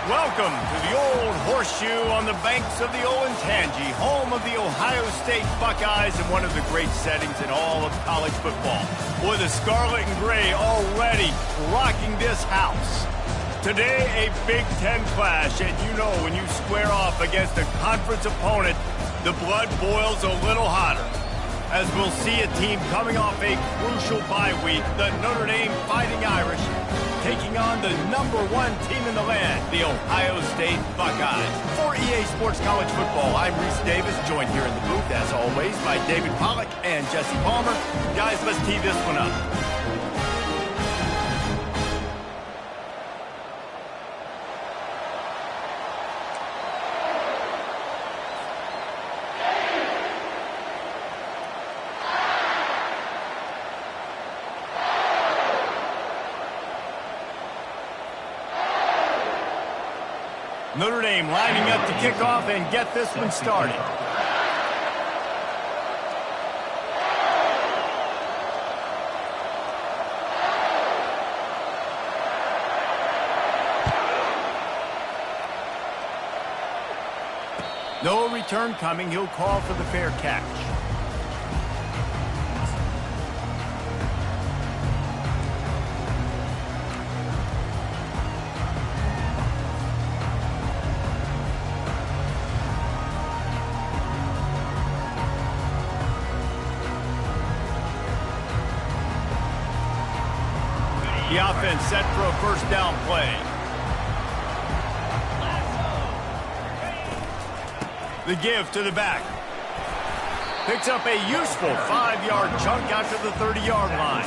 Welcome to the Old Horseshoe on the banks of the Olentangy, home of the Ohio State Buckeyes and one of the great settings in all of college football. Boy, the scarlet and gray already rocking this house. Today, a Big Ten clash, and you know when you square off against a conference opponent, the blood boils a little hotter. As we'll see a team coming off a crucial bye week, the Notre Dame Fighting Irish, taking on the #1 team in the land, the Ohio State Buckeyes. For EA Sports College Football, I'm Reese Davis, joined here in the booth, as always, by David Pollack and Jesse Palmer. Guys, let's tee this one up. Notre Dame lining up to kick off and get this one started. No return coming. He'll call for the fair catch. The offense set for a first down play. The give to the back. Picks up a useful 5-yard chunk out to the 30-yard line.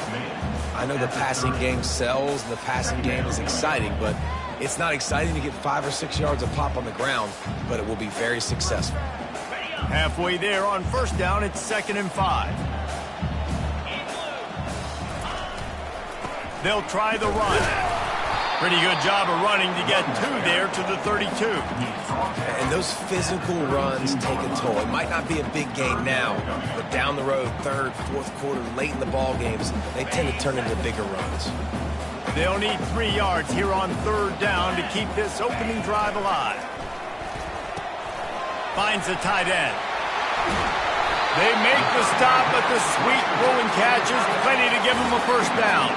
I know the passing game sells and the passing game is exciting, but it's not exciting to get 5 or 6 yards of pop on the ground, but it will be very successful. Halfway there on first down, it's 2nd and 5. They'll try the run. Pretty good job of running to get 2 there to the 32. And those physical runs take a toll. It might not be a big gain now, but down the road, 3rd, 4th quarter, late in the ball games, they tend to turn into bigger runs. They'll need 3 yards here on 3rd down to keep this opening drive alive. Finds the tight end. They make the stop, but the sweet rolling catch is plenty to give them a first down.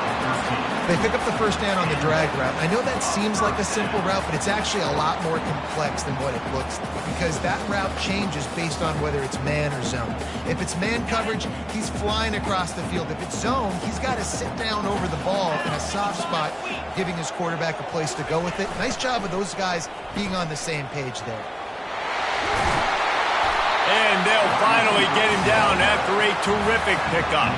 They pick up the first down on the drag route. I know that seems like a simple route, but it's actually a lot more complex than what it looks like because that route changes based on whether it's man or zone. If it's man coverage, he's flying across the field. If it's zone, he's got to sit down over the ball in a soft spot, giving his quarterback a place to go with it. Nice job of those guys being on the same page there. And they'll finally get him down after a terrific pickup.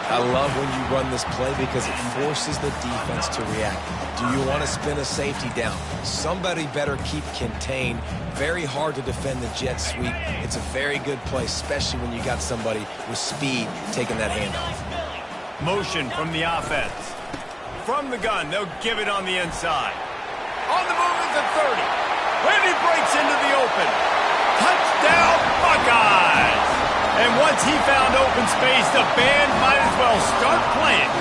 I love when you run this play because it forces the defense to react. Do you want to spin a safety down? Somebody better keep contained. Very hard to defend the jet sweep. It's a very good play, especially when you got somebody with speed taking that handoff. Motion from the offense. From the gun, they'll give it on the inside. On the move is the 30. And he breaks into the open. Touchdown, Buckeyes! And once he found open space, the band might as well start playing.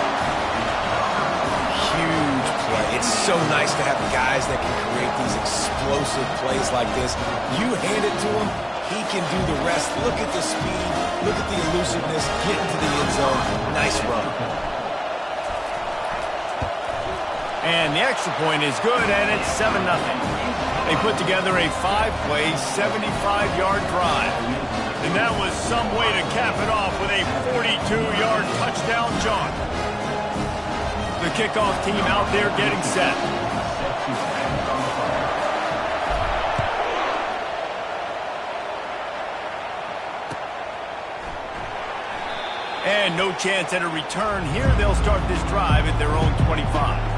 Huge play. It's so nice to have guys that can create these explosive plays like this. You hand it to him, he can do the rest. Look at the speed. Look at the elusiveness. Get into the end zone. Nice run. And the extra point is good, and it's 7-0. They put together a 5-play, 75-yard drive. And that was some way to cap it off with a 42-yard touchdown jaunt. The kickoff team out there getting set. And no chance at a return here. They'll start this drive at their own 25.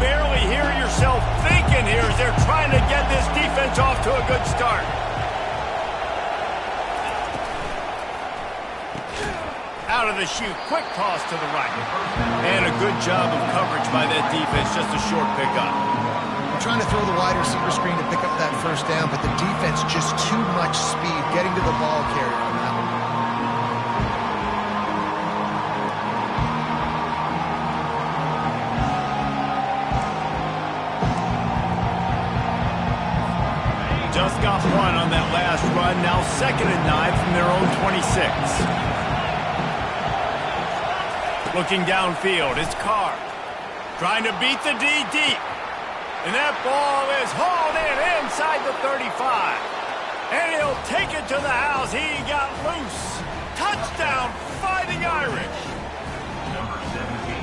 Barely hear yourself thinking here as they're trying to get this defense off to a good start. Out of the chute, quick toss to the right. And a good job of coverage by that defense, just a short pickup. trying to throw the wide receiver screen to pick up that first down, but the defense just too much speed getting to the ball carrier on that one. Just got one on that last run. Now 2nd and 9 from their own 26. Looking downfield, it's Carr. Trying to beat the D deep. And that ball is hauled in inside the 35. And he'll take it to the house. He got loose. Touchdown, Fighting Irish.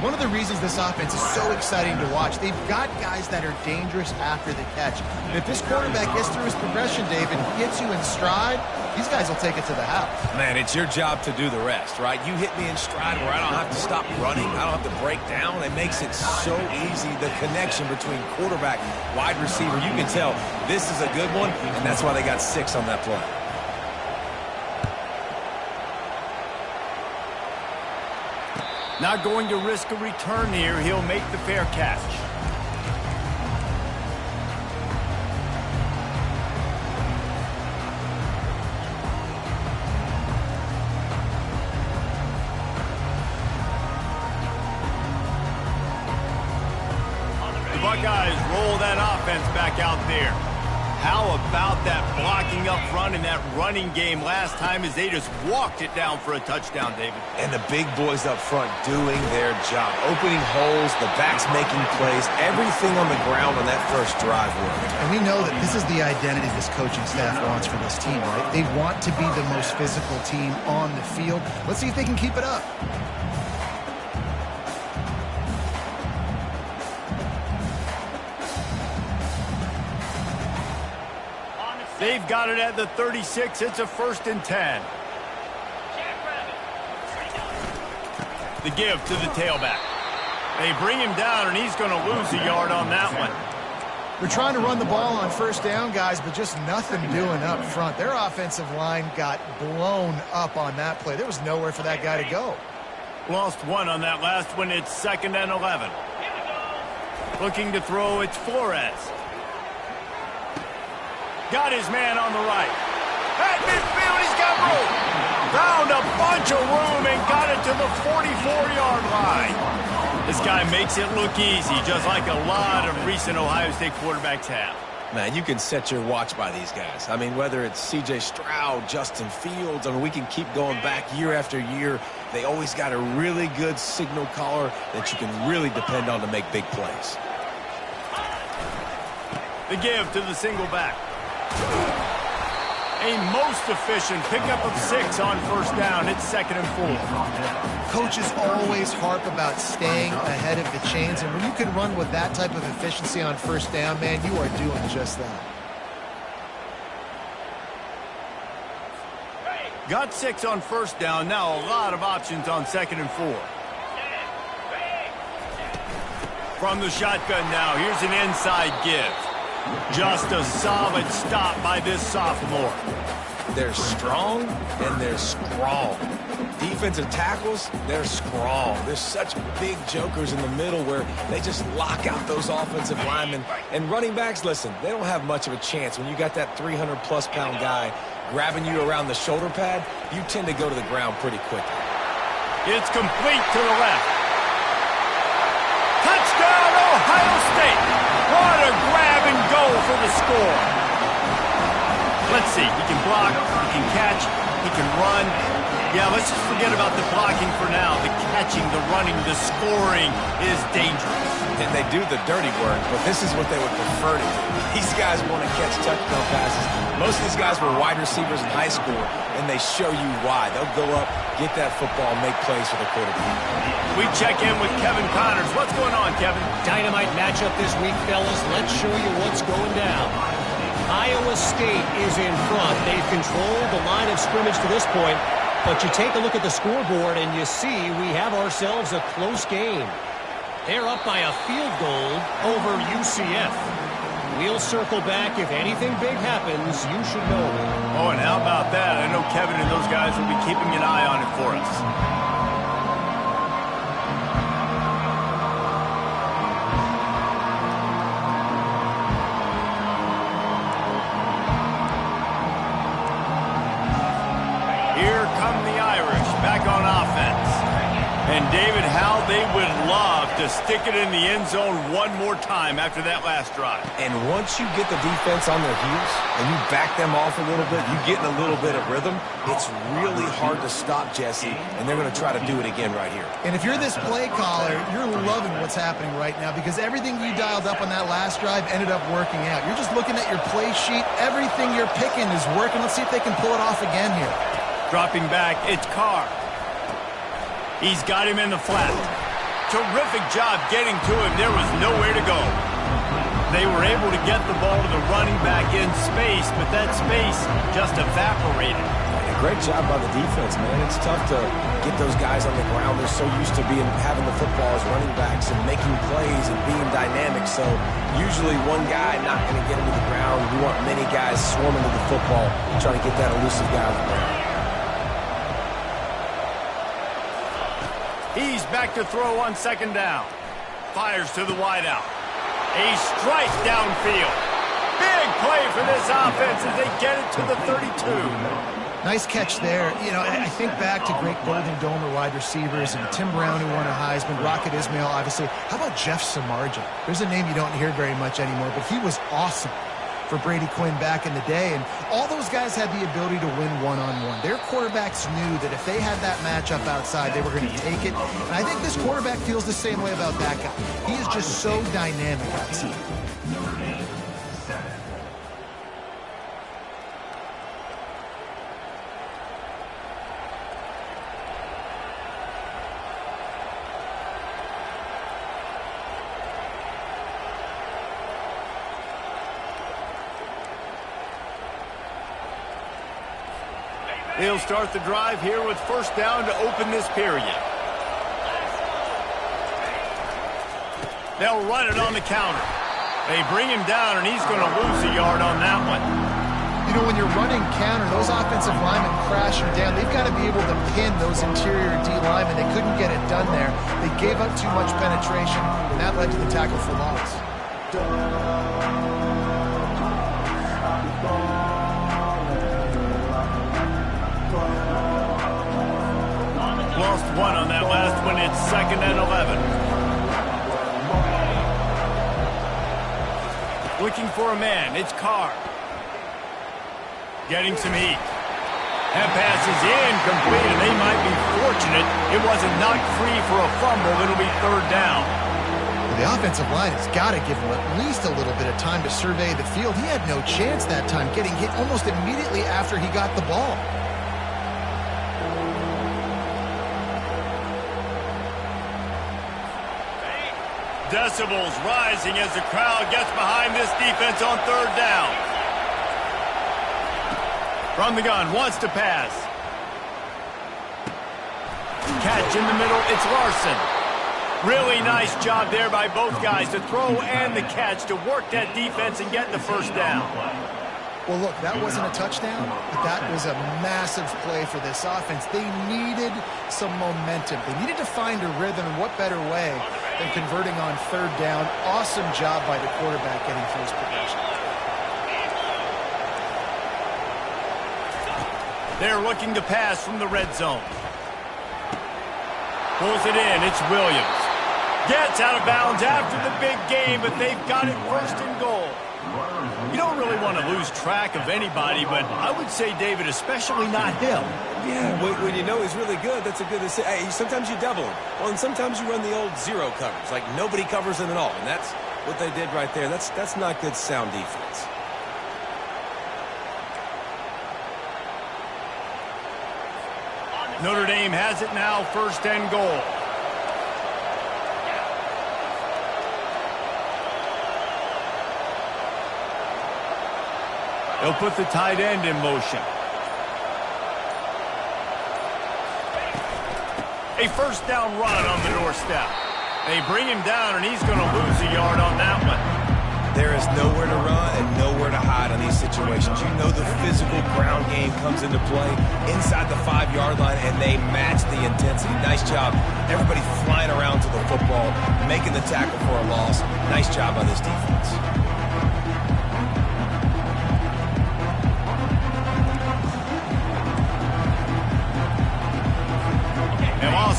One of the reasons this offense is so exciting to watch, they've got guys that are dangerous after the catch. And if this quarterback gets through his progression, David, gets you in stride, these guys will take it to the house. Man, it's your job to do the rest, right? You hit me in stride where I don't have to stop running. I don't have to break down. It makes it so easy, the connection between quarterback, wide receiver. You can tell this is a good one, and that's why they got 6 on that play. Not going to risk a return here. He'll make the fair catch. The Buckeyes roll that offense back out there. How about that blocking up front in that running game last time as they just walked it down for a touchdown, David? And the big boys up front doing their job. Opening holes, the backs making plays, everything on the ground on that first drive worked. And we know that this is the identity this coaching staff wants for this team, right? They want to be the most physical team on the field. Let's see if they can keep it up. They've got it at the 36. It's a 1st and 10. The give to the tailback. They bring him down, and he's going to lose a yard on that one. They're trying to run the ball on 1st down, guys, but just nothing doing up front. Their offensive line got blown up on that play. There was nowhere for that guy to go. Lost 1 on that last one. It's 2nd and 11. Looking to throw, it's Flores. Got his man on the right. At midfield, he's got room. Found a bunch of room and got it to the 44-yard line. This guy makes it look easy, just like a lot of recent Ohio State quarterbacks have. Man, you can set your watch by these guys. I mean, whether it's C.J. Stroud, Justin Fields, I mean, we can keep going back year after year. They always got a really good signal caller that you can really depend on to make big plays. The give to the single back. A most efficient pickup of 6 on 1st down. It's 2nd and 4. Coaches always harp about staying ahead of the chains, and when you can run with that type of efficiency on 1st down, man, you are doing just that. Got 6 on 1st down. Now a lot of options on 2nd and 4. From the shotgun now, here's an inside give. Just a solid stop by this sophomore. They're strong and they're strong. Defensive tackles, they're strong. There's such big jokers in the middle where they just lock out those offensive linemen. And running backs, listen, they don't have much of a chance. When you got that 300-plus pound guy grabbing you around the shoulder pad, you tend to go to the ground pretty quickly. It's complete to the left. Touchdown, Ohio State. What a grab and go for the score. Let's see. He can block, he can catch, he can run. Yeah, let's just forget about the blocking for now. The catching, the running, the scoring is dangerous. And they do the dirty work, but this is what they would prefer to do. These guys want to catch touchdown passes. Most of these guys were wide receivers in high school, and they show you why. They'll go up, get that football, make plays for the quarterback. We check in with Kevin Connors. What's going on, Kevin? Dynamite matchup this week, fellas. Let's show you what's going down. Iowa State is in front. They've controlled the line of scrimmage to this point, but you take a look at the scoreboard and you see we have ourselves a close game. They're up by a field goal over UCF. We'll circle back. If anything big happens, you should know. Oh, and how about that? I know Kevin and those guys will be keeping an eye on it for us. And David, how they would love to stick it in the end zone one more time after that last drive. And once you get the defense on their heels and you back them off a little bit, you get in a little bit of rhythm, it's really hard to stop Jesse, and they're going to try to do it again right here. And if you're this play caller, you're loving what's happening right now because everything you dialed up on that last drive ended up working out. You're just looking at your play sheet. Everything you're picking is working. Let's see if they can pull it off again here. Dropping back, it's Carr. He's got him in the flat. Terrific job getting to him. There was nowhere to go. They were able to get the ball to the running back in space, but that space just evaporated. A great job by the defense, man. It's tough to get those guys on the ground. They're so used to having the football as running backs and making plays and being dynamic. So usually one guy not going to get him to the ground. We want many guys swarming to the football, trying to get that elusive guy on the ground. He's back to throw on second down. Fires to the wideout. A strike downfield. Big play for this offense as they get it to the 32. Nice catch there. You know, I think back to great Golden Domer wide receivers and Tim Brown, who won a Heisman, Rocket Ismail, obviously. How about Jeff Samardzija? There's a name you don't hear very much anymore, but he was awesome for Brady Quinn back in the day, and all those guys had the ability to win one-on-one. Their quarterbacks knew that if they had that matchup outside, they were going to take it, and I think this quarterback feels the same way about that guy. He is just so dynamic outside. They'll start the drive here with first down to open this period. They'll run it on the counter. They bring him down, and he's going to lose a yard on that one. You know, when you're running counter, those offensive linemen crashing down. They've got to be able to pin those interior D linemen. They couldn't get it done there. They gave up too much penetration, and that led to the tackle for loss. Lost one on that last one. It's second and 11. Looking for a man. It's Carr. Getting some heat. That pass is incomplete, and they might be fortunate it wasn't knocked free for a fumble. It'll be third down. Well, the offensive line has got to give him at least a little bit of time to survey the field. He had no chance that time, getting hit almost immediately after he got the ball. Decibels rising as the crowd gets behind this defense on third down. From the gun, wants to pass. Catch in the middle, it's Larson. Really nice job there by both guys to throw and the catch to work that defense and get the first down. Well, look, that wasn't a touchdown, but that was a massive play for this offense. They needed some momentum. They needed to find a rhythm, and what better way than converting on third down. Awesome job by the quarterback getting through his progression. They're looking to pass from the red zone. Pulls it in, it's Williams. Gets out of bounds after the big game, but they've got it first and goal. You don't really want to lose track of anybody, but I would say, David, especially not him. Yeah, when you know he's really good, that's a good to say. Hey, sometimes you double him. Well, and sometimes you run the old zero coverage, like nobody covers him at all. And that's what they did right there. That's not good sound defense. Notre Dame has it now, first and goal. They'll put the tight end in motion. A first down run on the doorstep. They bring him down, and he's going to lose a yard on that one. There is nowhere to run and nowhere to hide on these situations. You know the physical ground game comes into play inside the 5-yard line, and they match the intensity. Nice job. Everybody flying around to the football, making the tackle for a loss. Nice job by this defense.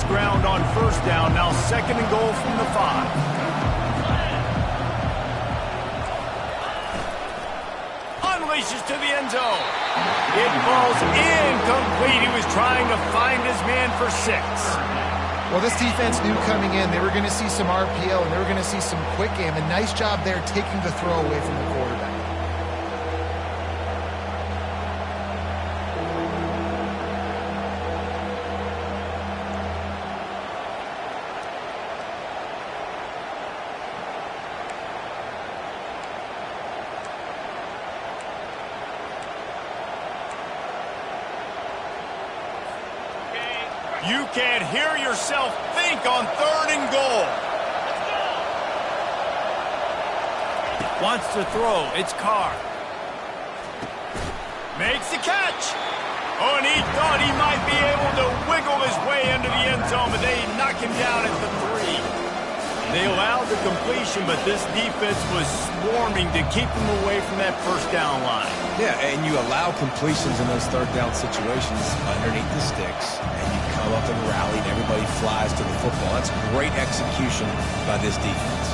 Ground on first down. Now 2nd and goal from the 5. Unleashes to the end zone. It falls incomplete. He was trying to find his man for 6. Well, this defense knew coming in they were going to see some RPO and they were going to see some quick game. And nice job there taking the throw away from the quarterback. You can't hear yourself think on 3rd and goal. Wants to throw. It's Carr. Makes the catch. Oh, and he thought he might be able to wiggle his way into the end zone, but they knock him down at the 3. They allowed the completion, but this defense was swarming to keep them away from that first down line. Yeah, and you allow completions in those 3rd down situations underneath the sticks, and you come up and rally, and everybody flies to the football. That's great execution by this defense.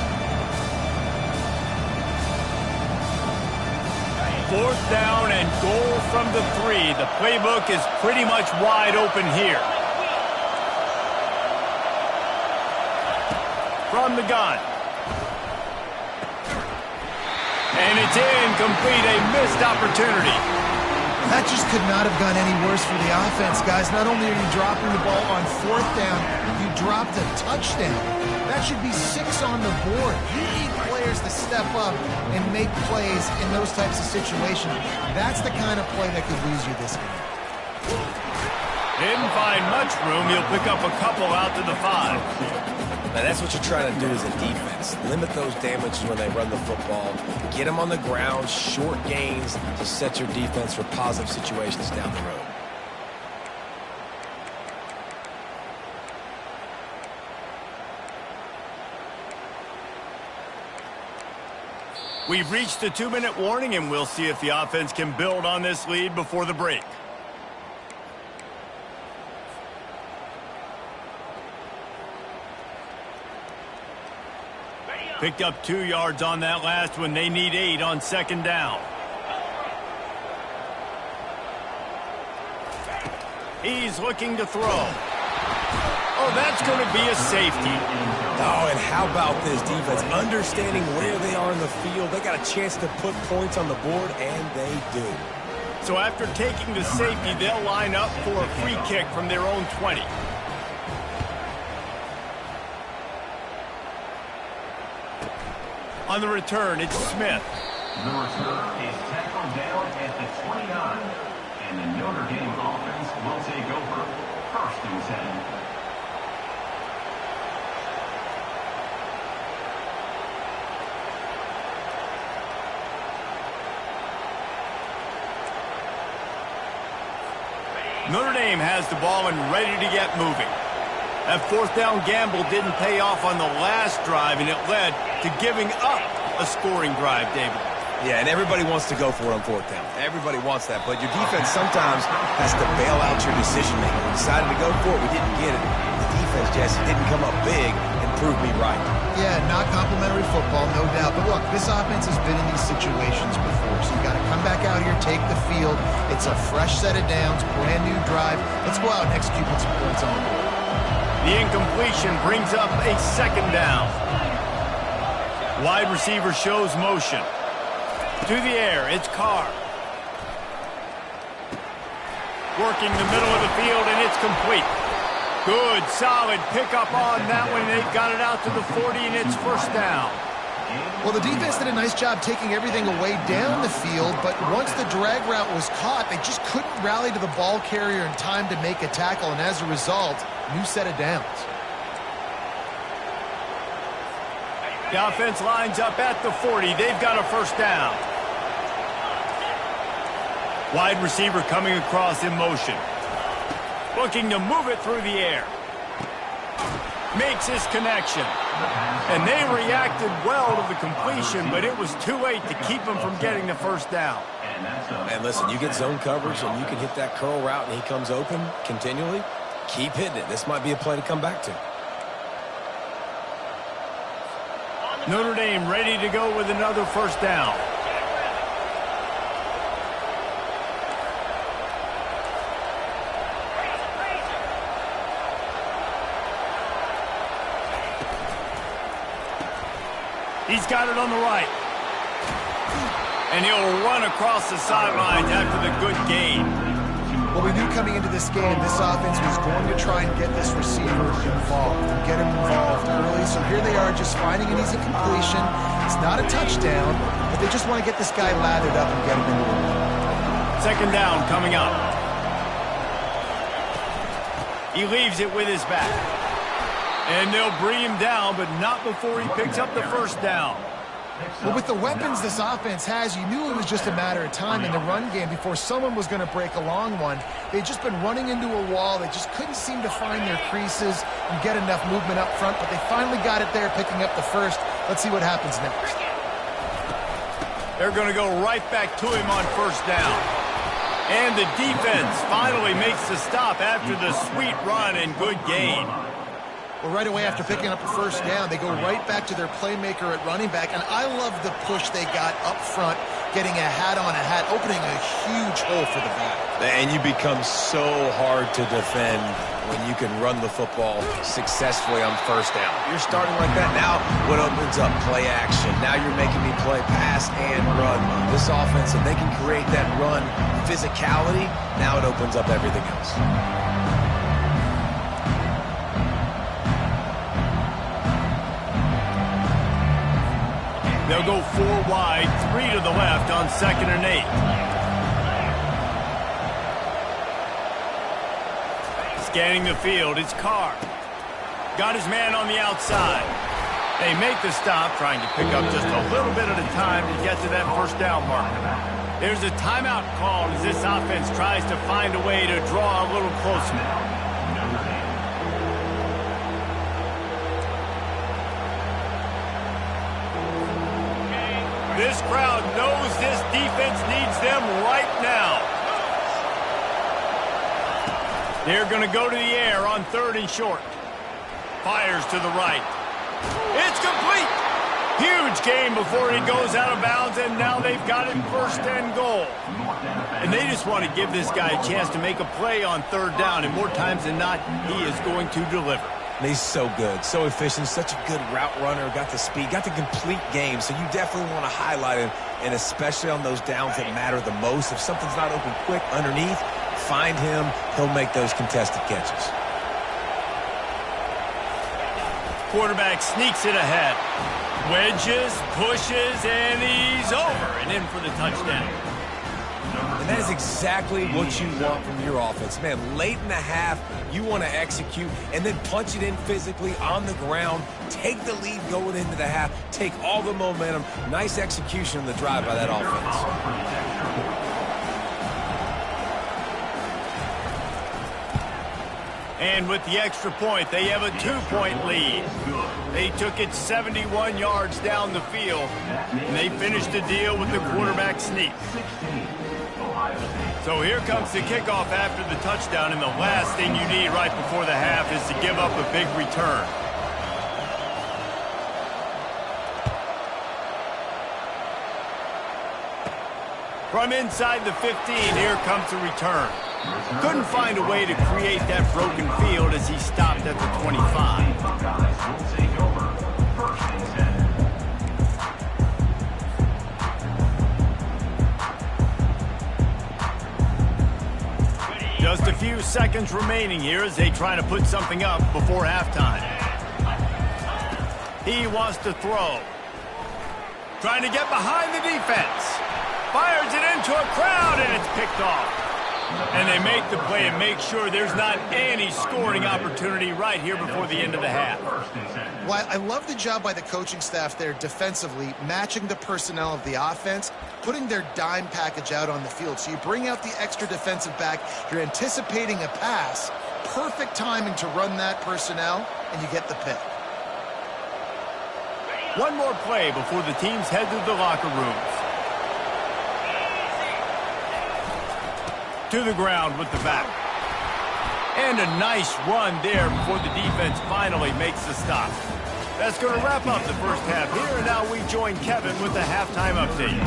4th down and goal from the 3. The playbook is pretty much wide open here. From the gun. And it's incomplete, a missed opportunity. That just could not have gone any worse for the offense, guys. Not only are you dropping the ball on 4th down, you dropped a touchdown. That should be 6 on the board. You need players to step up and make plays in those types of situations. That's the kind of play that could lose you this game. Didn't find much room. He'll pick up a couple out to the 5. Now, that's what you're trying to do as a defense. Limit those damages when they run the football. Get them on the ground, short gains to set your defense for positive situations down the road. We've reached the 2-minute warning, and we'll see if the offense can build on this lead before the break. Picked up 2 yards on that last one. They need 8 on 2nd down. He's looking to throw. Oh, that's going to be a safety. Oh, and how about this defense? Understanding where they are in the field. They got a chance to put points on the board, and they do. So after taking the safety, they'll line up for a free kick from their own 20. On the return, it's Smith. The return is tackled down at the 29. And the Notre Dame offense will take over 1st and 10. Notre Dame has the ball and ready to get moving. That 4th down gamble didn't pay off on the last drive, and it led to giving up a scoring drive, David. Yeah, and everybody wants to go for it on 4th down. Everybody wants that, but your defense sometimes has to bail out your decision-making. We decided to go for it. We didn't get it. The defense, Jesse, didn't come up big and prove me right. Yeah, not complimentary football, no doubt. But look, this offense has been in these situations before, so you got to come back out here, take the field. It's a fresh set of downs, brand new drive. Let's go out and execute with some points on the board. The incompletion brings up a 2nd down. Wide receiver shows motion. To the air, it's Carr. Working the middle of the field, and it's complete. Good, solid pickup on that one. They've got it out to the 40, and it's 1st down. Well, the defense did a nice job taking everything away down the field, but once the drag route was caught, they just couldn't rally to the ball carrier in time to make a tackle, and as a result, new set of downs. The offense lines up at the 40. They've got a 1st down. Wide receiver coming across in motion. Looking to move it through the air. Makes his connection. And they reacted well to the completion, but it was too late to keep him from getting the 1st down. And listen, you get zone coverage and you can hit that curl route and he comes open continually. Keep hitting it. This might be a play to come back to. Notre Dame ready to go with another first down. He's got it on the right. And he'll run across the sidelines after the good gain. Well, we knew coming into this game, this offense was going to try and get this receiver involved and get him involved early. So here they are just finding an easy completion. It's not a touchdown, but they just want to get this guy lathered up and get him into the win. Second down coming up. He leaves it with his back. And they'll bring him down, but not before he picks up the first down. Well, with the weapons this offense has, you knew it was just a matter of time in the run game before someone was going to break a long one. They'd just been running into a wall. They just couldn't seem to find their creases and get enough movement up front, but they finally got it there, picking up the first. Let's see what happens next. They're going to go right back to him on first down. And the defense finally makes the stop after the sweet run and good gain. Well, right away after picking up a first down, they go right back to their playmaker at running back. And I love the push they got up front, getting a hat on a hat, opening a huge hole for the back. And you become so hard to defend when you can run the football successfully on first down. You're starting like that. Now what opens up? Play action. Now you're making me play pass and run. This offense, if they can create that run physicality, now it opens up everything else. They'll go 4 wide, 3 to the left on 2nd and 8. Scanning the field, it's Carr. Got his man on the outside. They make the stop, trying to pick up just a little bit at a time to get to that first down mark. There's a timeout called as this offense tries to find a way to draw a little closer. This crowd knows this defense needs them right now. They're going to go to the air on 3rd and short. Fires to the right. It's complete. Huge gain before he goes out of bounds, and now they've got him 1st and goal. And they just want to give this guy a chance to make a play on 3rd down, and more times than not, he is going to deliver. He's so good, so efficient, such a good route runner, got the speed, got the complete game, so you definitely want to highlight him, and especially on those downs that matter the most. If something's not open quick underneath, find him, he'll make those contested catches. Quarterback sneaks it ahead. Wedges, pushes, and he's over and in for the touchdown. And that is exactly what you want from your offense. Man, late in the half, you want to execute and then punch it in physically on the ground, take the lead going into the half, take all the momentum. Nice execution on the drive by that offense. And with the extra point, they have a 2-point lead. They took it 71 yards down the field, and they finished the deal with the quarterback sneak. So here comes the kickoff after the touchdown, and the last thing you need right before the half is to give up a big return. From inside the 15, here comes the return. Couldn't find a way to create that broken field as he stopped at the 25. Just a few seconds remaining here as they try to put something up before halftime. He wants to throw. Trying to get behind the defense. Fires it into a crowd, and it's picked off. And they make the play and make sure there's not any scoring opportunity right here before the end of the half. Well, I love the job by the coaching staff there defensively, matching the personnel of the offense, putting their dime package out on the field. So you bring out the extra defensive back, you're anticipating a pass, perfect timing to run that personnel, and you get the pick. One more play before the teams head to the locker rooms. To the ground with the back. And a nice run there before the defense finally makes the stop. That's going to wrap up the first half here, and now we join Kevin with the halftime update.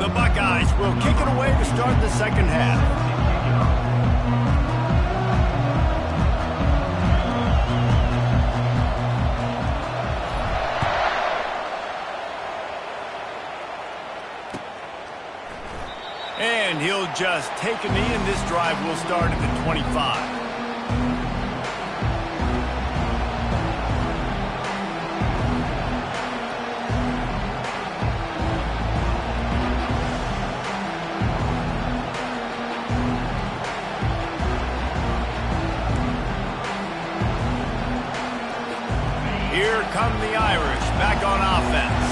The Buckeyes will kick it away to start the second half. And he'll just take a knee, and this drive will start at the 25. Here come the Irish back on offense.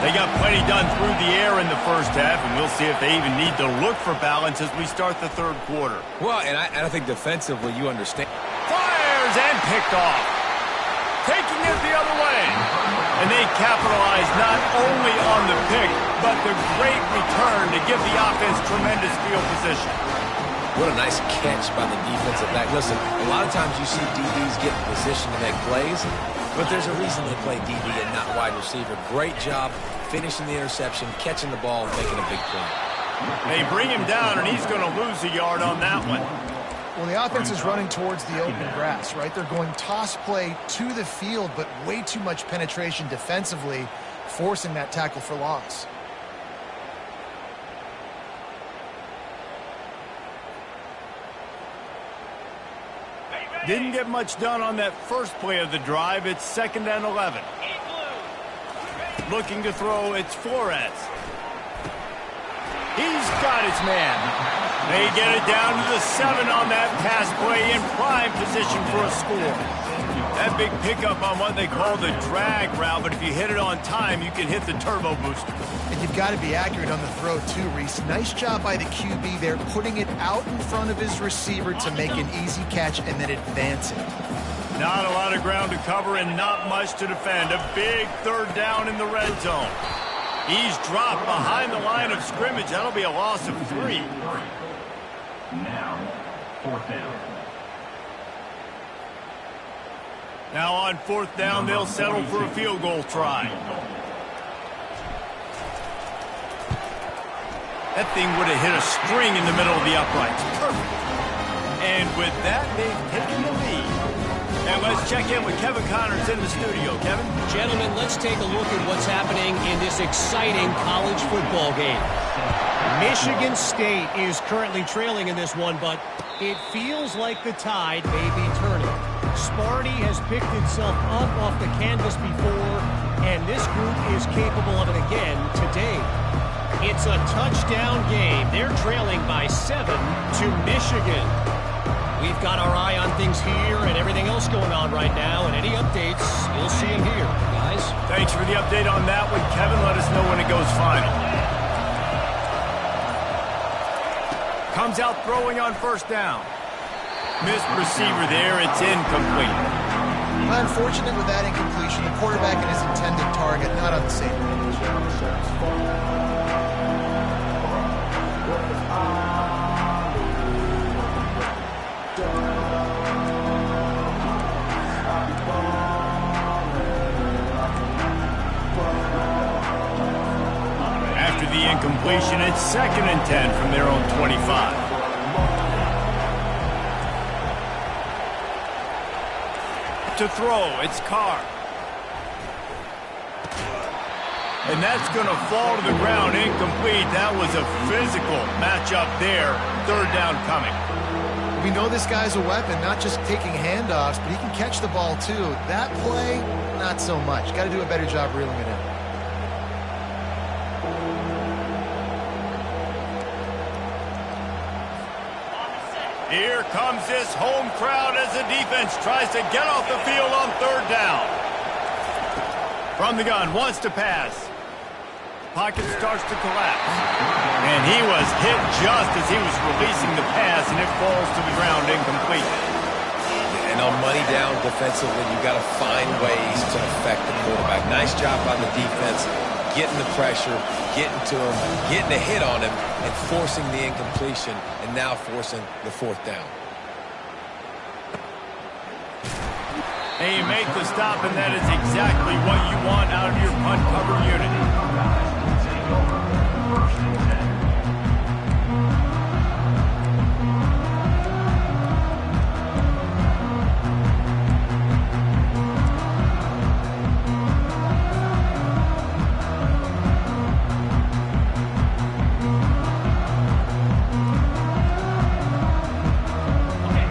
They got plenty done through the air in the first half, and we'll see if they even need to look for balance as we start the third quarter. Well, and I think defensively you understand. Fires and picked off. Taking it the other way. And they capitalize not only on the pick, but the great return to give the offense tremendous field position. What a nice catch by the defensive back. Listen, a lot of times you see DBs get in position to make plays, but there's a reason they play DB and not wide receiver. Great job finishing the interception, catching the ball, and making a big play. They bring him down, and he's going to lose a yard on that one. Well, the offense is running towards the open grass, right? They're going toss play to the field, but way too much penetration defensively, forcing that tackle for loss. Didn't get much done on that first play of the drive. It's 2nd and 11. Looking to throw, it's Flores. He's got his man. They get it down to the 7 on that pass play in prime position for a score. That big pickup on what they call the drag route, but if you hit it on time, you can hit the turbo booster. And you've got to be accurate on the throw too, Reese. Nice job by the QB there, putting it out in front of his receiver to make an easy catch and then advance it. Not a lot of ground to cover and not much to defend. A big third down in the red zone. He's dropped behind the line of scrimmage. That'll be a loss of 3. Now, 4th down. Now on 4th down, they'll settle for a field goal try. That thing would have hit a string in the middle of the uprights. Perfect. And with that, they've taken the lead. And let's check in with Kevin Connors in the studio. Kevin? Gentlemen, let's take a look at what's happening in this exciting college football game. Michigan State is currently trailing in this one, but it feels like the tide may be turning. Sparty has picked itself up off the canvas before, and this group is capable of it again today. It's a touchdown game. They're trailing by 7 to Michigan. We've got our eye on things here and everything else going on right now, and any updates, you'll see them here, guys. Thanks for the update on that one, Kevin. Let us know when it goes final. Comes out throwing on 1st down. Missed receiver there. It's incomplete. Unfortunate with that incompletion. The quarterback and his intended target not on the same page. After the incompletion, it's 2nd and 10 from their own 25. To throw, it's Carr. And that's going to fall to the ground incomplete. That was a physical matchup there. 3rd down coming. We know this guy's a weapon, not just taking handoffs, but he can catch the ball too. That play, not so much. Got to do a better job reeling it in. Here comes this home crowd as the defense tries to get off the field on 3rd down. From the gun, wants to pass. Pocket starts to collapse. And he was hit just as he was releasing the pass, and it falls to the ground incomplete. And on money down defensively, you've got to find ways to affect the quarterback. Nice job by the defense, getting the pressure, getting to him, getting a hit on him, and forcing the incompletion, and now forcing the 4th down. And you make the stop, and that is exactly what you want out of your punt cover unit.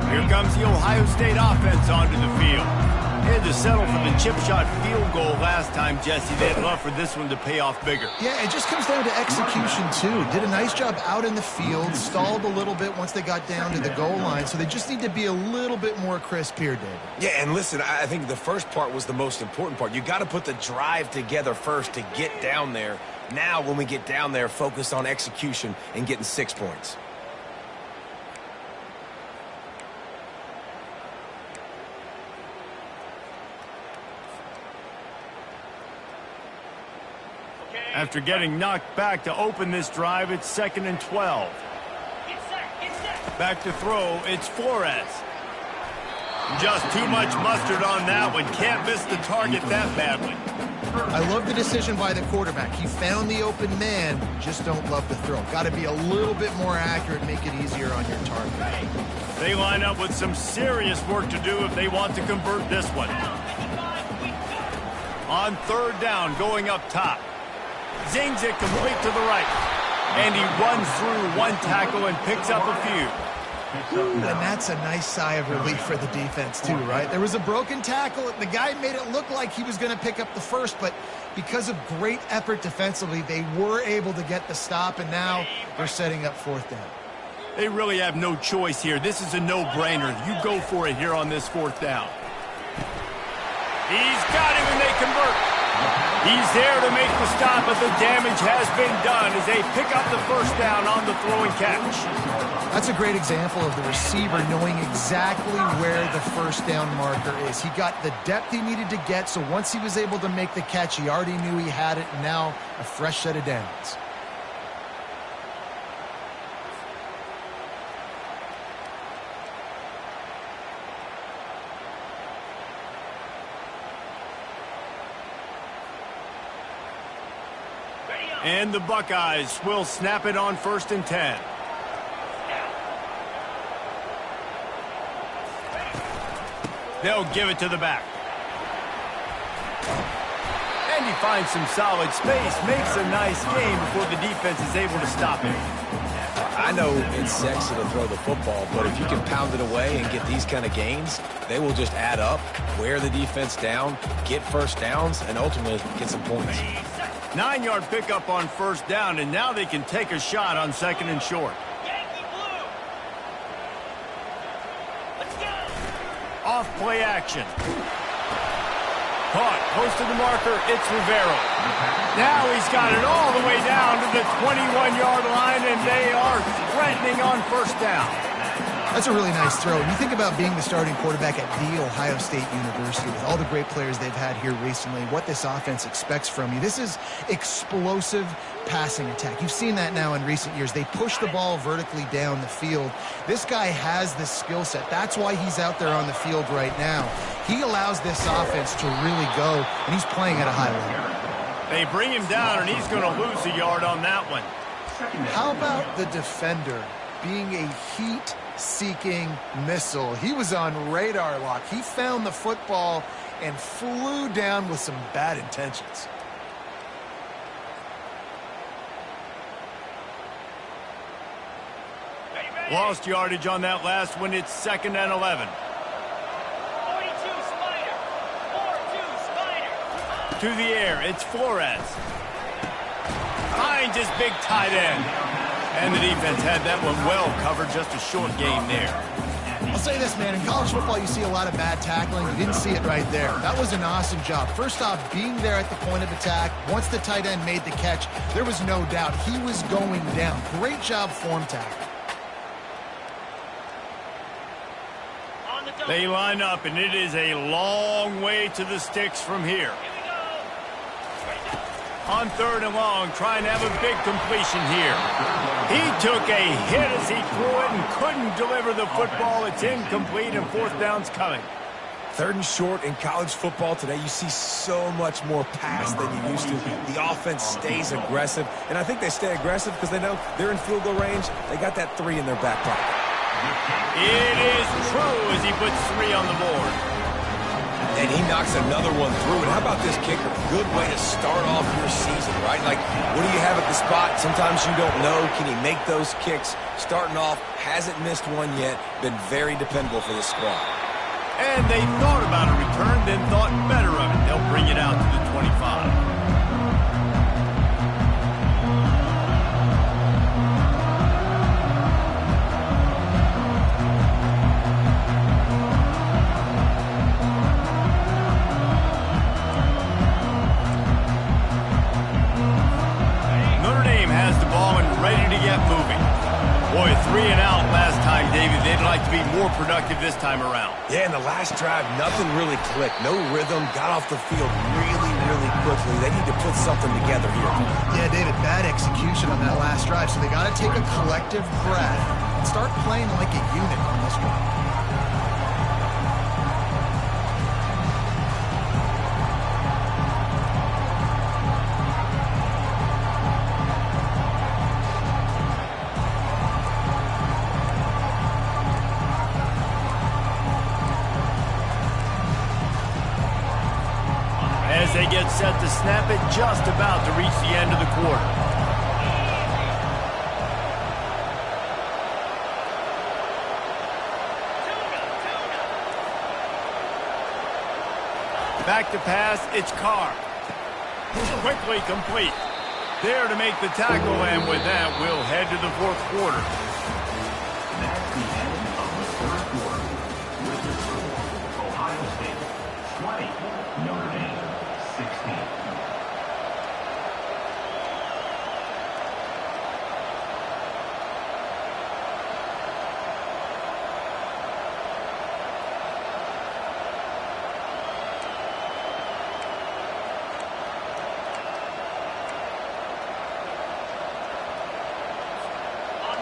Here comes the Ohio State offense onto the field. They had to settle for the chip shot field goal last time, Jesse. They'd love for this one to pay off bigger. Yeah, it just comes down to execution, too. Did a nice job out in the field, stalled a little bit once they got down to the goal line, so they just need to be a little bit more crisp here, David. Yeah, and listen, I think the first part was the most important part. You got to put the drive together first to get down there. Now, when we get down there, focus on execution and getting 6 points. After getting knocked back to open this drive, it's 2nd and 12. Back to throw, it's Flores. Just too much mustard on that one. Can't miss the target that badly. I love the decision by the quarterback. He found the open man, just don't love the throw. Got to be a little bit more accurate, make it easier on your target. They line up with some serious work to do if they want to convert this one. On 3rd down, going up top. Zings it complete to the right. And he runs through one tackle and picks up a few. And that's a nice sigh of relief for the defense, too, right? There was a broken tackle. The guy made it look like he was going to pick up the first, but because of great effort defensively, they were able to get the stop, and now they're setting up 4th down. They really have no choice here. This is a no-brainer. You go for it here on this 4th down. He's got him, and they convert. He's there to make the stop, but the damage has been done as they pick up the 1st down on the throw and catch. That's a great example of the receiver knowing exactly where the 1st down marker is. He got the depth he needed to get, so once he was able to make the catch, he already knew he had it, and now a fresh set of downs. And the Buckeyes will snap it on 1st and 10. They'll give it to the back. And he finds some solid space, makes a nice game before the defense is able to stop him. I know it's sexy to throw the football, but if you can pound it away and get these kind of gains, they will just add up, wear the defense down, get 1st downs, and ultimately get some points. 9-yard pickup on 1st down, and now they can take a shot on 2nd and short. Off play action. Caught, close to the marker, it's Rivero. Now he's got it all the way down to the 21-yard line, and they are threatening on 1st down. That's a really nice throw. When you think about being the starting quarterback at The Ohio State University, with all the great players they've had here recently, what this offense expects from you, this is explosive passing attack. You've seen that now in recent years. They push the ball vertically down the field. This guy has the skill set. That's why he's out there on the field right now. He allows this offense to really go, and he's playing at a high level. They bring him down, and he's going to lose a yard on that one. How about the defender being a heat-seeking missile? He was on radar lock. He found the football and flew down with some bad intentions. Lost yardage on that last one. It's 2nd and 11. 42 Spider. 4-2 Spider. To the air, it's Flores. Finds his big tight end. And the defense had that one well covered. Just a short game there. I'll say this, man. In college football, you see a lot of bad tackling. You didn't see it right there. That was an awesome job. First off, being there at the point of attack. Once the tight end made the catch, there was no doubt he was going down. Great job form tackle. They line up, and it is a long way to the sticks from here. On 3rd and long, trying to have a big completion here. He took a hit as he threw it and couldn't deliver the football. It's incomplete, and 4th down's coming. Third and short in college football today, you see so much more pass than you used to. The offense stays aggressive, and I think they stay aggressive because they know they're in field goal range. They got that 3 in their back pocket. It is true as he puts 3 on the board. And he knocks another one through. And how about this kicker? Good way to start off your season, right? Like, what do you have at the spot? Sometimes you don't know. Can he make those kicks? Starting off, hasn't missed one yet. Been very dependable for this squad. And they thought about a return, then thought better of it. They'll bring it out to the 25. Notre Dame has the ball and ready to get moving. Boy, 3 and out last time, David. They'd like to be more productive this time around. Yeah, in the last drive, nothing really clicked. No rhythm. Got off the field really, really quickly. They need to put something together here. Yeah, David, bad execution on that last drive. So they got to take a collective breath and start playing like a unit on this one. As they get set to snap it, just about to reach the end of the quarter. Back to pass, it's Carr. Quickly complete. There to make the tackle, and with that, we'll head to the 4th quarter. That's the end of the 3rd quarter. With the score, Ohio State 20, Notre Dame 16.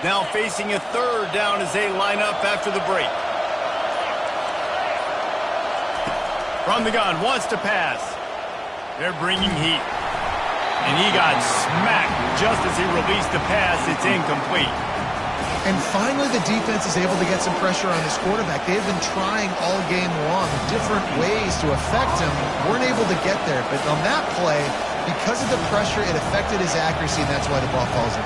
Now facing a 3rd down as they line up after the break. From the gun, wants to pass. They're bringing heat. And he got smacked just as he released the pass. It's incomplete. And finally, the defense is able to get some pressure on this quarterback. They've been trying all game long different ways to affect him. Weren't able to get there. But on that play, because of the pressure, it affected his accuracy, and that's why the ball falls in.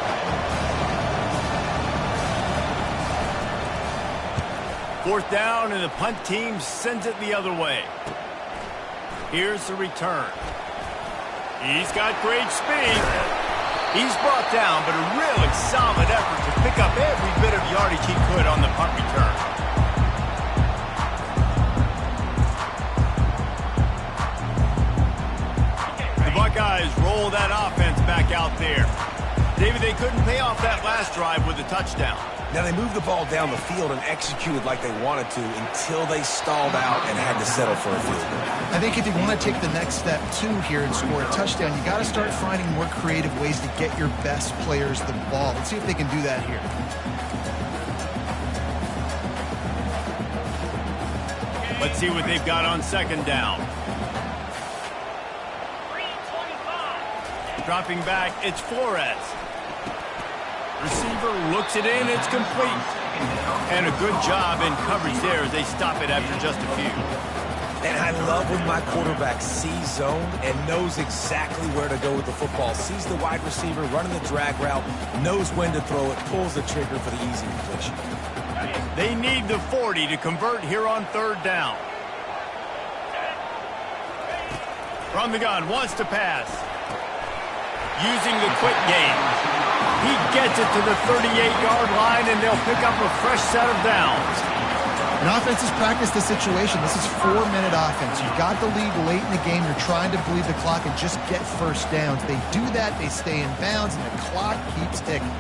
4th down, and the punt team sends it the other way. Here's the return. He's got great speed. He's brought down, but a really solid effort to pick up every bit of yardage he could on the punt return. The Buckeyes roll that offense back out there. David, they couldn't pay off that last drive with a touchdown. Now, they moved the ball down the field and executed like they wanted to until they stalled out and had to settle for a field goal. I think if you want to take the next step, too, here and score a touchdown, you got to start finding more creative ways to get your best players the ball. Let's see if they can do that here. Let's see what they've got on 2nd down. 3:25. Dropping back, it's Flores. Receiver looks it in, it's complete. And a good job in coverage there as they stop it after just a few. And I love when my quarterback sees zone and knows exactly where to go with the football. Sees the wide receiver running the drag route, knows when to throw it, pulls the trigger for the easy completion. They need the 40 to convert here on 3rd down. From the gun, wants to pass. Using the quick game. He gets it to the 38-yard line, and they'll pick up a fresh set of downs. An offense has practiced the situation. This is 4-minute offense. You've got the lead late in the game. You're trying to bleed the clock and just get first downs. They do that, they stay in bounds, and the clock keeps ticking.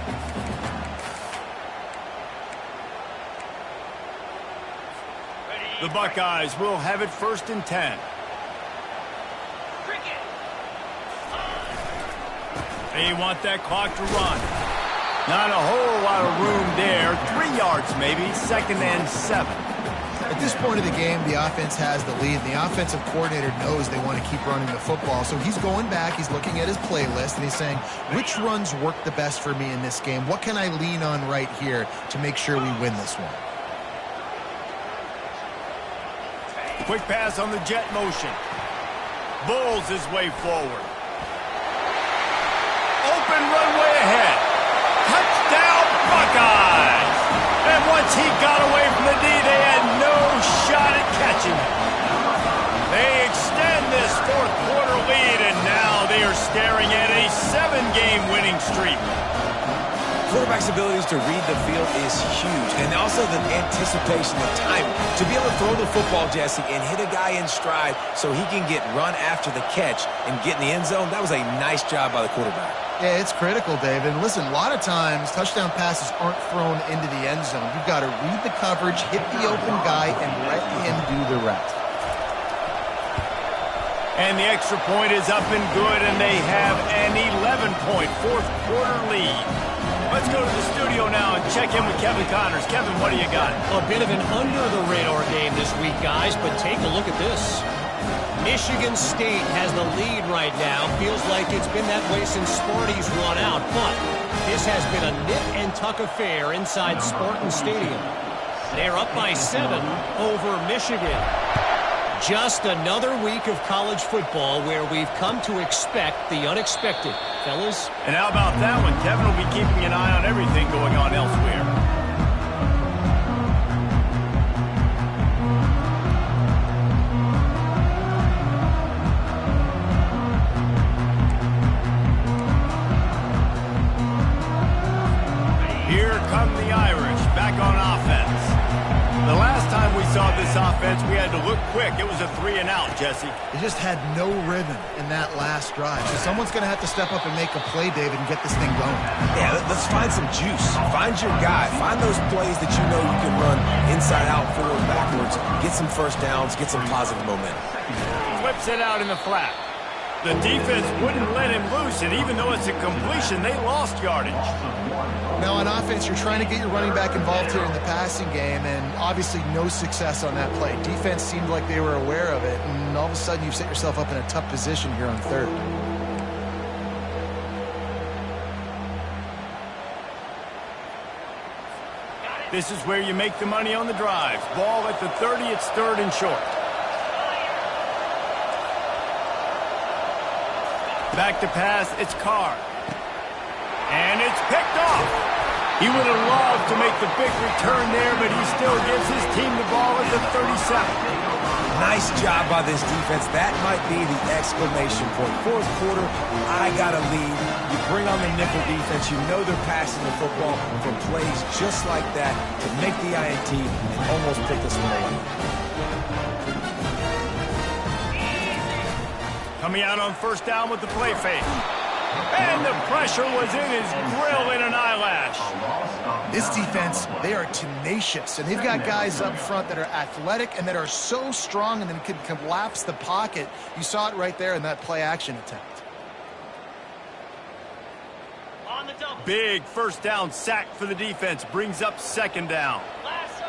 The Buckeyes will have it 1st and 10. They want that clock to run. Not a whole lot of room there. 3 yards maybe. 2nd and 7. At this point of the game, the offense has the lead. The offensive coordinator knows they want to keep running the football. So he's going back, he's looking at his playlist, and he's saying, which runs work the best for me in this game? What can I lean on right here to make sure we win this one? Quick pass on the jet motion. Bulls his way forward. Open runway ahead. Touchdown, Buckeyes! And once he got away from the D, they had no shot at catching him. They extend this fourth-quarter lead, and now they are staring at a 7-game winning streak. Quarterback's abilities to read the field is huge, and also the anticipation, the timing. To be able to throw the football, Jesse, and hit a guy in stride so he can get run after the catch and get in the end zone, that was a nice job by the quarterback. Yeah, it's critical, Dave. And listen, a lot of times touchdown passes aren't thrown into the end zone. You've got to read the coverage, hit the open guy, and let him do the rest. And the extra point is up and good, and they have an 11-point fourth-quarter lead. Let's go to the studio now and check in with Kevin Connors. Kevin, what do you got? A bit of an under-the-radar game this week, guys, but take a look at this. Michigan State has the lead right now. Feels like it's been that way since Sparty's run out, but this has been a nip-and-tuck affair inside Spartan Stadium. They're up by 7 over Michigan. Just another week of college football where we've come to expect the unexpected, fellas. And how about that one? Kevin will be keeping an eye on everything going on elsewhere. Here come the Irish, back on offense. The last time we saw this offense, we had to look quick. It was a 3-and-out, Jesse. They just had no rhythm in that last drive. So someone's going to have to step up and make a play, David, and get this thing going. Yeah, let's find some juice. Find your guy. Find those plays that you know you can run inside out, forward, backwards. Get some first downs. Get some positive momentum. Flips it out in the flat. The defense wouldn't let him loose, and even though it's a completion, they lost yardage. Now, on offense, you're trying to get your running back involved here in the passing game, and obviously no success on that play. Defense seemed like they were aware of it, and all of a sudden you've set yourself up in a tough position here on third. This is where you make the money on the drives. Ball at the 30, it's third and short. Back to pass, it's Carr. And it's picked off. He would have loved to make the big return there, but he still gives his team the ball at the 37. Nice job by this defense. That might be the exclamation point. Fourth quarter, I got a lead. You bring on the nickel defense. You know they're passing the football for plays just like that to make the INT and almost put this one away. Coming out on first down with the play fake. And the pressure was in his grill in an eyelash. This defense, they are tenacious, and they've got guys up front that are athletic and that are so strong and then can collapse the pocket. You saw it right there in that play-action attempt. On the double. Big first down sack for the defense. Brings up second down. Lasso.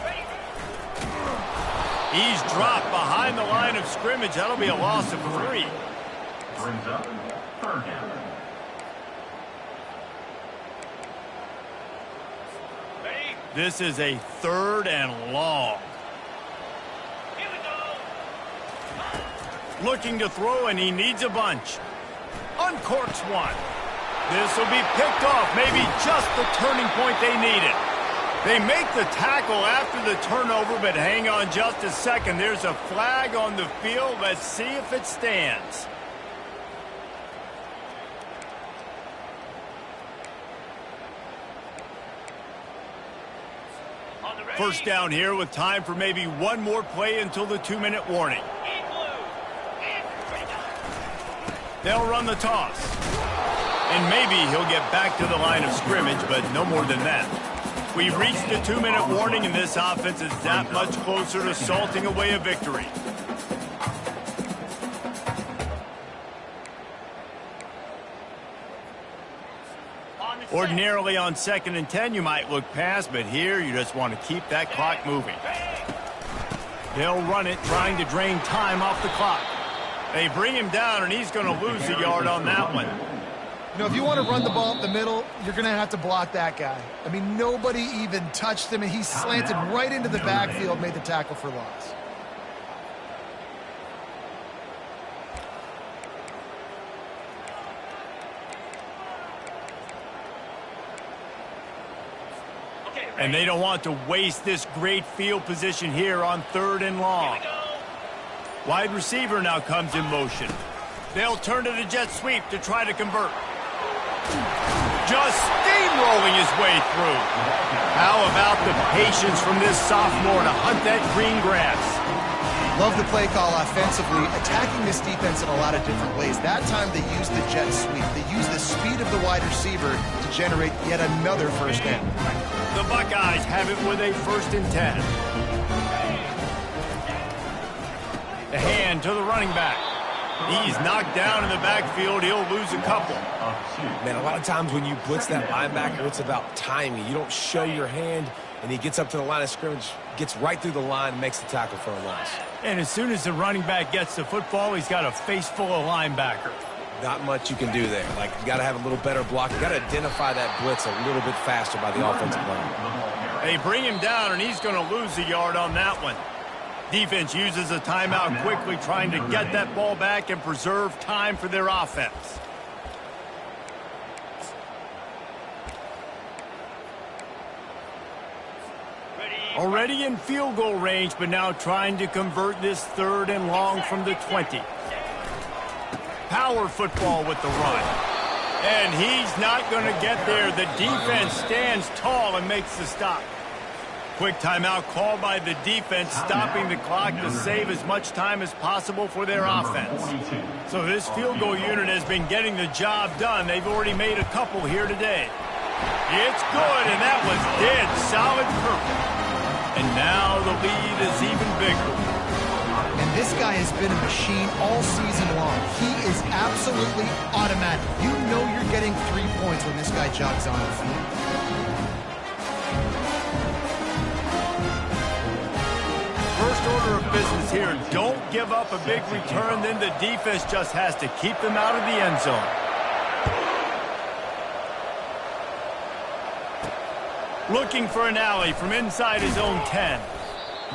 Ready. He's dropped behind the line of scrimmage. That'll be a loss of 3. Brings up third down. Ready. This is a third and long. Here we go. Looking to throw, and he needs a bunch. Uncorks one. This will be picked off. Maybe just the turning point they needed. They make the tackle after the turnover, but hang on just a second. There's a flag on the field. Let's see if it stands. On the ready. First down here with time for maybe one more play until the 2-minute warning. In blue. In. Ready. They'll run the toss. And maybe he'll get back to the line of scrimmage, but no more than that. We've reached the 2-minute warning, and this offense is that much closer to salting away a victory. Ordinarily on 2nd and 10, you might look past, but here you just want to keep that clock moving. They'll run it, trying to drain time off the clock. They bring him down, and he's going to lose a yard on that one. You know, if you want to run the ball up the middle, you're going to have to block that guy. I mean, nobody even touched him, and he slanted right into the backfield, made the tackle for loss. And they don't want to waste this great field position here on 3rd and long. Wide receiver now comes in motion. They'll turn to the jet sweep to try to convert. Just steamrolling his way through. How about the patience from this sophomore to hunt that green grass? Love the play call offensively, attacking this defense in a lot of different ways. That time they used the jet sweep. They used the speed of the wide receiver to generate yet another first down. The Buckeyes have it with a 1st and 10. The hand to the running back. He's knocked down in the backfield. He'll lose a couple. Man, a lot of times when you blitz that linebacker, it's about timing. You don't show your hand, and he gets up to the line of scrimmage, gets right through the line, and makes the tackle for a loss. And as soon as the running back gets the football, he's got a face full of linebacker. Not much you can do there. Like, you got to have a little better block. You got to identify that blitz a little bit faster by the offensive line. They bring him down, and he's going to lose a yard on that one. Defense uses a timeout quickly, trying to get that ball back and preserve time for their offense. Already in field goal range, but now trying to convert this 3rd and long from the 20. Power football with the run. And he's not going to get there. The defense stands tall and makes the stop. Quick timeout called by the defense, stopping the clock to save as much time as possible for their offense. So this field goal unit has been getting the job done. They've already made a couple here today. It's good, and that was dead solid purple. And now the lead is even bigger. And this guy has been a machine all season long. He is absolutely automatic. You know you're getting 3 points when this guy jogs on the field. First order of business here, don't give up a big return, then the defense just has to keep them out of the end zone. Looking for an alley from inside his own 10.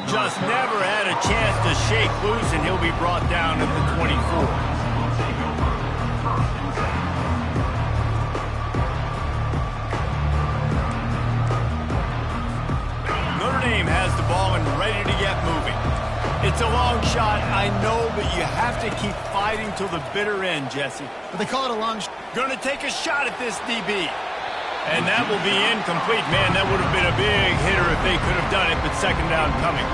Just never had a chance to shake loose, and he'll be brought down at the 24. Notre Dame has the ball and ready to get moving. It's a long shot, I know, but you have to keep fighting till the bitter end, Jesse. But they call it a long shot. Gonna take a shot at this DB. And that will be incomplete. Man, that would have been a big hitter if they could have done it, but 2nd down coming.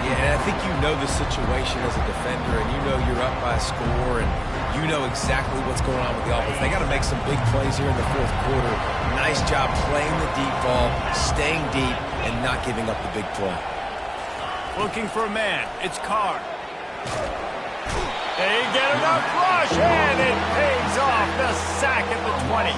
Yeah, and I think you know the situation as a defender, and you know you're up by a score, and you know exactly what's going on with the offense. They got to make some big plays here in the 4th quarter. Nice job playing the deep ball, staying deep, and not giving up the big play. Looking for a man. It's Carr. They get enough rush, and it pays off. The sack at the 20.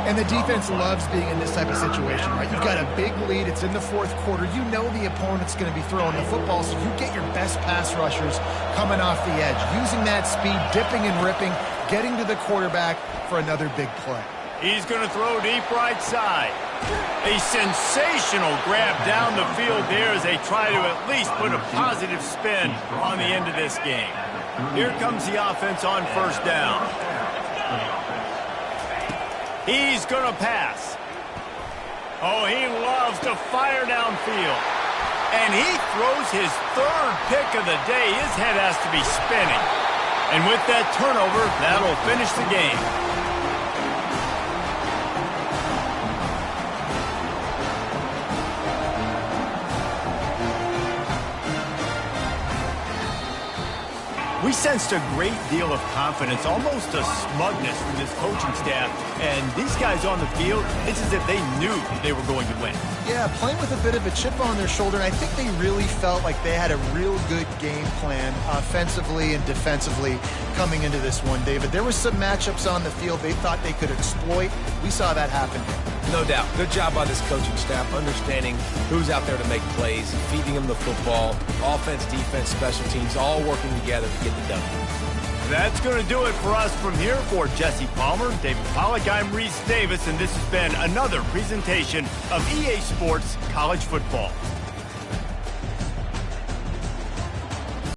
And the defense loves being in this type of situation, right? You've got a big lead. It's in the 4th quarter. You know the opponent's going to be throwing the football, so you get your best pass rushers coming off the edge, using that speed, dipping and ripping, getting to the quarterback for another big play. He's going to throw deep right side. A sensational grab down the field there as they try to at least put a positive spin on the end of this game. Here comes the offense on 1st down. He's going to pass. Oh, he loves to fire downfield. And he throws his 3rd pick of the day. His head has to be spinning. And with that turnover, that'll finish the game. We sensed a great deal of confidence, almost a smugness from this coaching staff. And these guys on the field, it's as if they knew they were going to win. Yeah, playing with a bit of a chip on their shoulder. And I think they really felt like they had a real good game plan offensively and defensively coming into this one, David. There were some matchups on the field they thought they could exploit. We saw that happen. No doubt. Good job by this coaching staff, understanding who's out there to make plays, feeding them the football, offense, defense, special teams, all working together to get the W. That's going to do it for us from here. For Jesse Palmer, David Pollack, I'm Reese Davis, and this has been another presentation of EA Sports College Football.